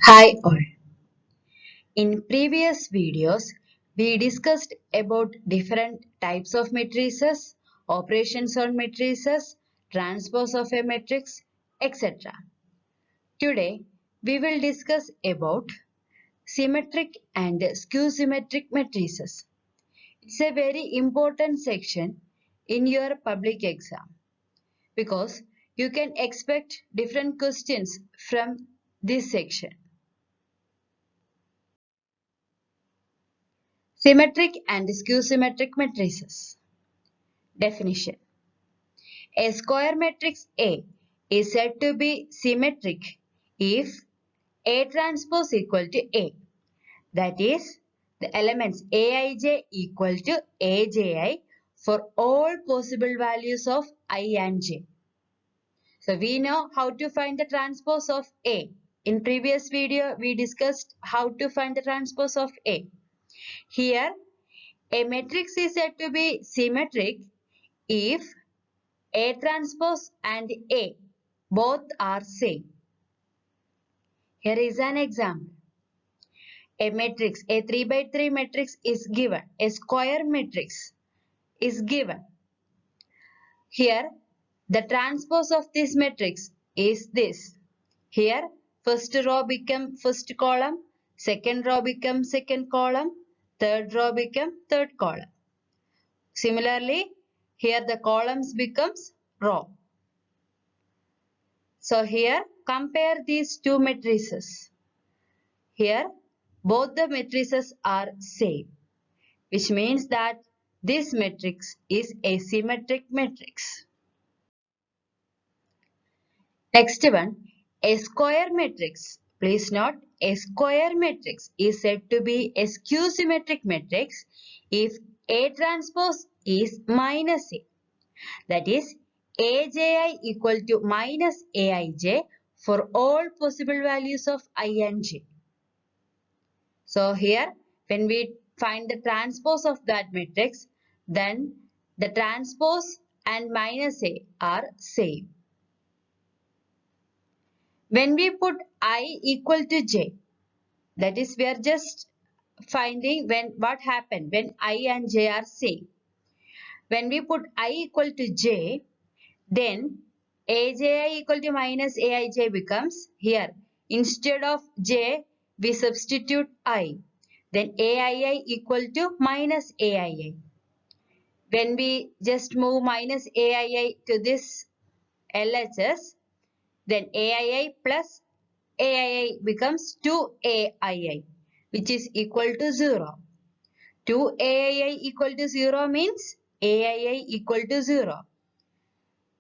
Hi all. In previous videos, we discussed about different types of matrices, operations on matrices, transpose of a matrix, etc. Today, we will discuss about symmetric and skew symmetric matrices. It's a very important section in your public exam because you can expect different questions from this section. Symmetric and skew symmetric matrices. Definition. A square matrix A is said to be symmetric if A transpose equal to A. That is, the elements Aij equal to Aji for all possible values of I and j. So we know how to find the transpose of A. In previous video, we discussed how to find the transpose of A. Here, a matrix is said to be symmetric if A transpose and A both are same. Here is an example. A matrix, a 3 by 3 matrix is given. A square matrix is given. Here, the transpose of this matrix is this. Here, first row becomes first column, second row becomes second column, third row becomes third column. Similarly, here the columns becomes row. So here compare these two matrices. Here both the matrices are same, which means that this matrix is a symmetric matrix. Next one, a square matrix. Please note, a square matrix is said to be a skew symmetric matrix if A transpose is minus A. That is, Aji equal to minus Aij for all possible values of I and j. So here, when we find the transpose of that matrix, then the transpose and minus A are same. When we put I equal to j, that is, we are just finding what happened when I and j are same. When we put I equal to j, then Aji equal to minus Aij becomes here. Instead of j, we substitute I. Then Aii equal to minus Aii. When we just move minus Aii to this LHS, then Aii plus Aii becomes 2Aii, which is equal to 0. 2Aii equal to 0 means Aii equal to 0.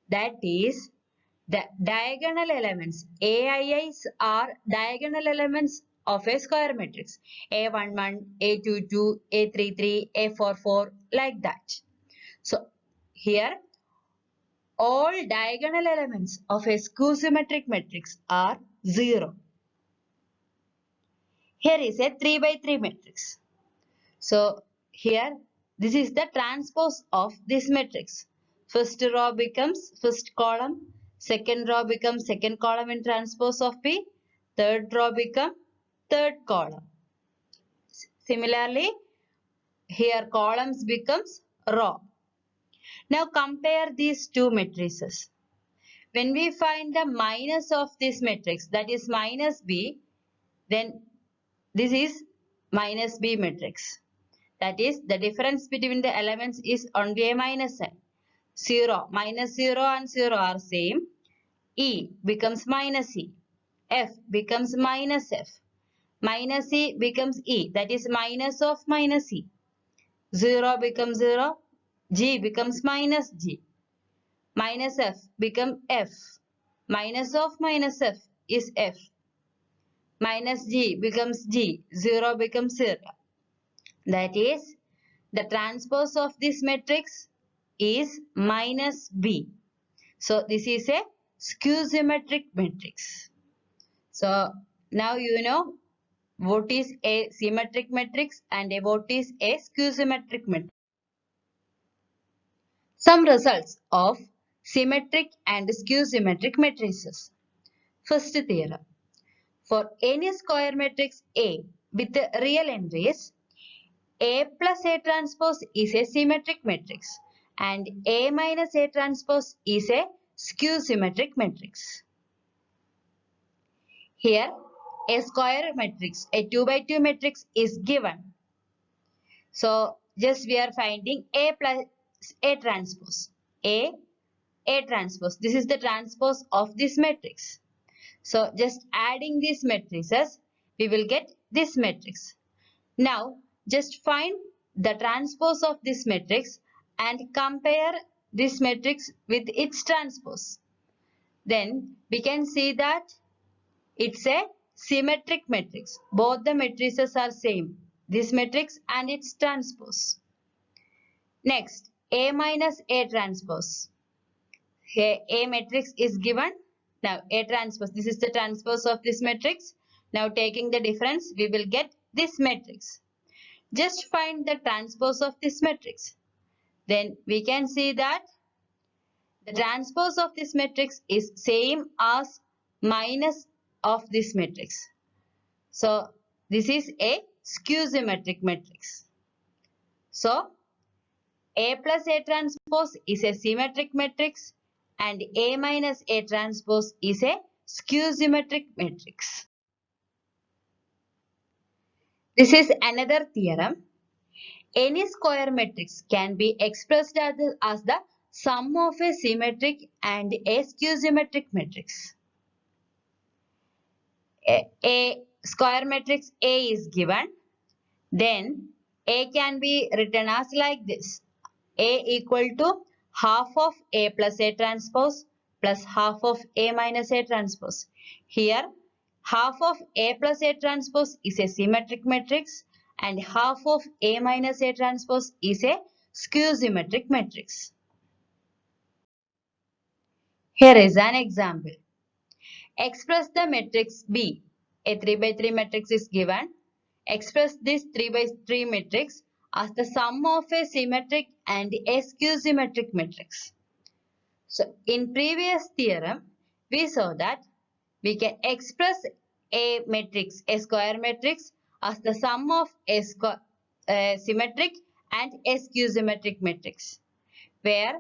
That is, the diagonal elements, AIIs are diagonal elements of a square matrix. A11, A22, A33, A44, like that. So, here, all diagonal elements of a skew symmetric matrix are 0. Here is a 3 by 3 matrix. So, here, this is the transpose of this matrix. First row becomes first column, second row becomes second column in transpose of P, third row becomes third column. Similarly, here columns becomes row. Now compare these two matrices. When we find the minus of this matrix, that is minus B, then this is minus B matrix. That is, the difference between the elements is only a minus sign. 0, minus 0 and 0 are same. E becomes minus E. F becomes minus F. Minus E becomes E. That is minus of minus E. 0 becomes 0. G becomes minus G. Minus F becomes F. Minus of minus F is F. Minus G becomes G. 0 becomes 0. That is, the transpose of this matrix is minus B. So, this is a skew symmetric matrix. So, now you know what is a symmetric matrix and what is a skew symmetric matrix. Some results of symmetric and skew symmetric matrices. First theorem. For any square matrix A with real entries, A plus A transpose is a symmetric matrix and A minus A transpose is a skew symmetric matrix. Here, a square matrix, a 2 by 2 matrix is given. So, just we are finding A plus A transpose. A transpose. This is the transpose of this matrix. So, just adding these matrices, we will get this matrix. Now, just find the transpose of this matrix and compare this matrix with its transpose. Then, we can see that it's a symmetric matrix. Both the matrices are same. This matrix and its transpose. Next, A minus A transpose. Here A matrix is given. Now A transpose. This is the transpose of this matrix. Now taking the difference, we will get this matrix. Just find the transpose of this matrix. Then we can see that the transpose of this matrix is same as minus of this matrix. So this is a skew symmetric matrix. So A plus A transpose is a symmetric matrix and A minus A transpose is a skew symmetric matrix. This is another theorem. Any square matrix can be expressed as the sum of a symmetric and a skew symmetric matrix. A square matrix A is given. Then A can be written as like this. A equal to half of A plus A transpose plus half of A minus A transpose. Here, half of A plus A transpose is a symmetric matrix and half of A minus A transpose is a skew symmetric matrix. Here is an example. Express the matrix B. A 3 by 3 matrix is given. Express this 3 by 3 matrix as the sum of a symmetric and a skew symmetric matrix. So, in previous theorem, we saw that we can express a matrix, a square matrix, as the sum of a symmetric and a skew symmetric matrix, where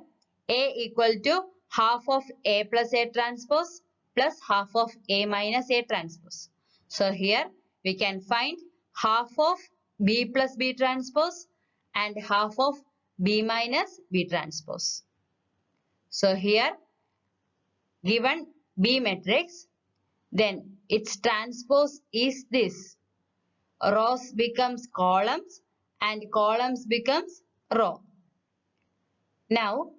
A equal to half of A plus A transpose plus half of A minus A transpose. So, here we can find half of B plus B transpose and half of B minus B transpose. So, here given B matrix, then its transpose is this. Rows becomes columns and columns becomes row. Now,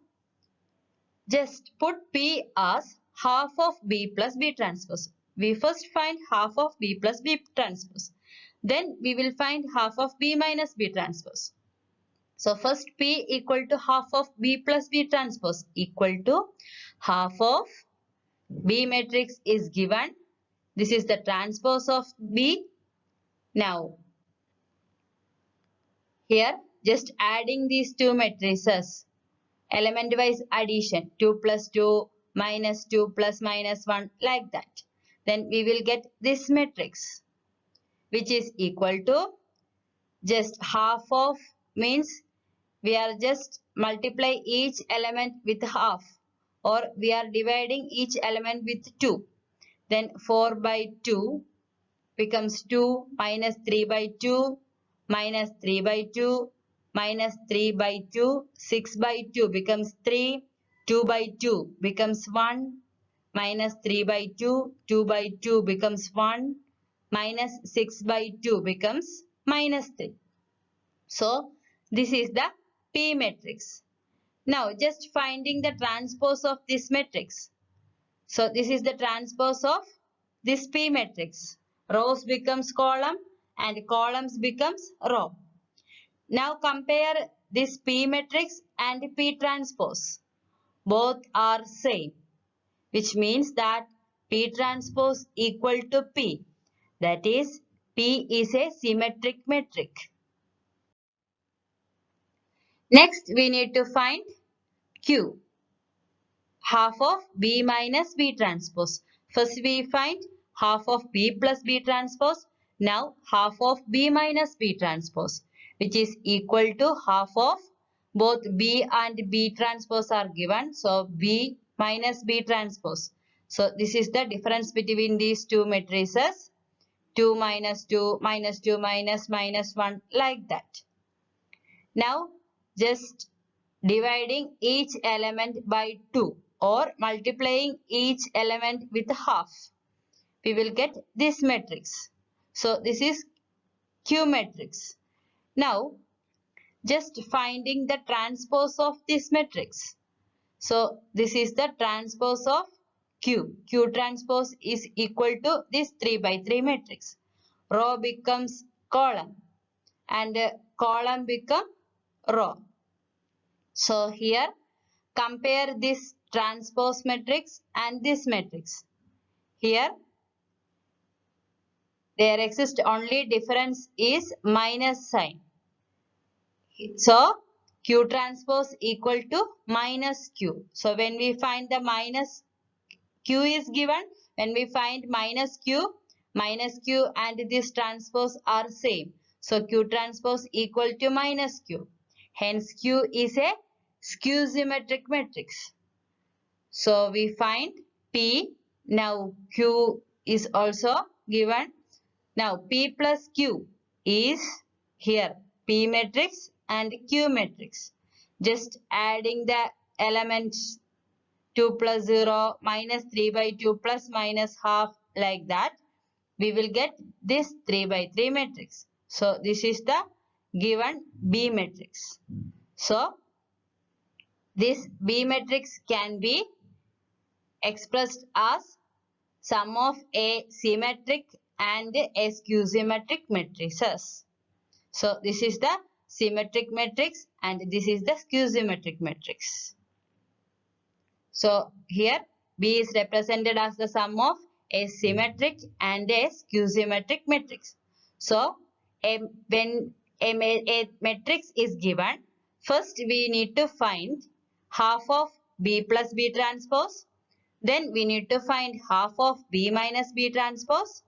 just put P as half of B plus B transpose. We first find half of B plus B transpose. Then we will find half of B minus B transpose. So first P equal to half of B plus B transpose equal to half of B matrix is given. This is the transpose of B. Now, here just adding these two matrices. Element wise addition 2 plus 2 minus 2 plus minus 1 like that. Then we will get this matrix which is equal to just half of means we are just multiply each element with half or we are dividing each element with 2. Then 4 by 2 becomes 2 minus 3 by 2 minus 3 by 2 minus 3 by 2, 6 by 2 becomes 3, 2 by 2 becomes 1, minus 3 by 2, 2 by 2 becomes 1, minus 6 by 2 becomes minus 3. So, this is the P matrix. Now, just finding the transpose of this matrix. So, this is the transpose of this P matrix. Rows becomes column and columns becomes row. Now compare this P matrix and P transpose. Both are same, which means that P transpose equal to P. That is, P is a symmetric matrix. Next, we need to find Q. Half of B minus B transpose. First, we find half of B plus B transpose. Now half of B minus B transpose, which is equal to half of both B and B transpose are given. So B minus B transpose. So this is the difference between these two matrices. 2 minus 2 minus 2 minus minus 1 like that. Now just dividing each element by 2 or multiplying each element with half, we will get this matrix. So this is Q matrix. Now just finding the transpose of this matrix. So this is the transpose of Q. Q transpose is equal to this 3 by 3 matrix. Row becomes column and column become row. So here compare this transpose matrix and this matrix. Here there exists only difference is minus sign. So Q transpose equal to minus Q. So when we find the minus Q is given, when we find minus Q and this transpose are same. So Q transpose equal to minus Q. Hence Q is a skew symmetric matrix. So we find P. Now Q is also given. Now P plus Q is here P matrix and Q matrix. Just adding the elements 2 plus 0 minus 3 by 2 plus minus half like that, we will get this 3 by 3 matrix. So this is the given B matrix. So this B matrix can be expressed as sum of a symmetric and a skew symmetric matrices. So this is the symmetric matrix and this is the skew symmetric matrix. So here B is represented as the sum of a symmetric and a skew symmetric matrix. So when a matrix is given, first we need to find half of B plus B transpose. Then we need to find half of B minus B transpose.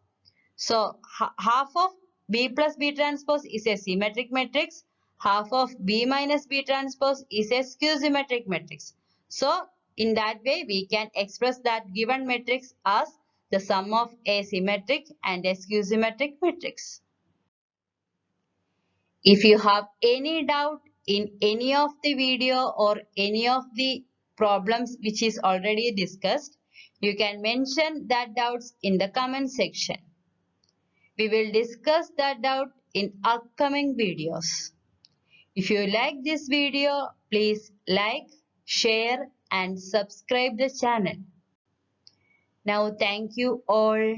So half of B plus B transpose is a symmetric matrix. Half of B minus B transpose is a skew symmetric matrix. So in that way we can express that given matrix as the sum of a symmetric and a skew symmetric matrix. If you have any doubt in any of the video or any of the problems which is already discussed, you can mention that doubts in the comment section. We will discuss that doubt in upcoming videos. If you like this video, please like, share and subscribe the channel. Now thank you all.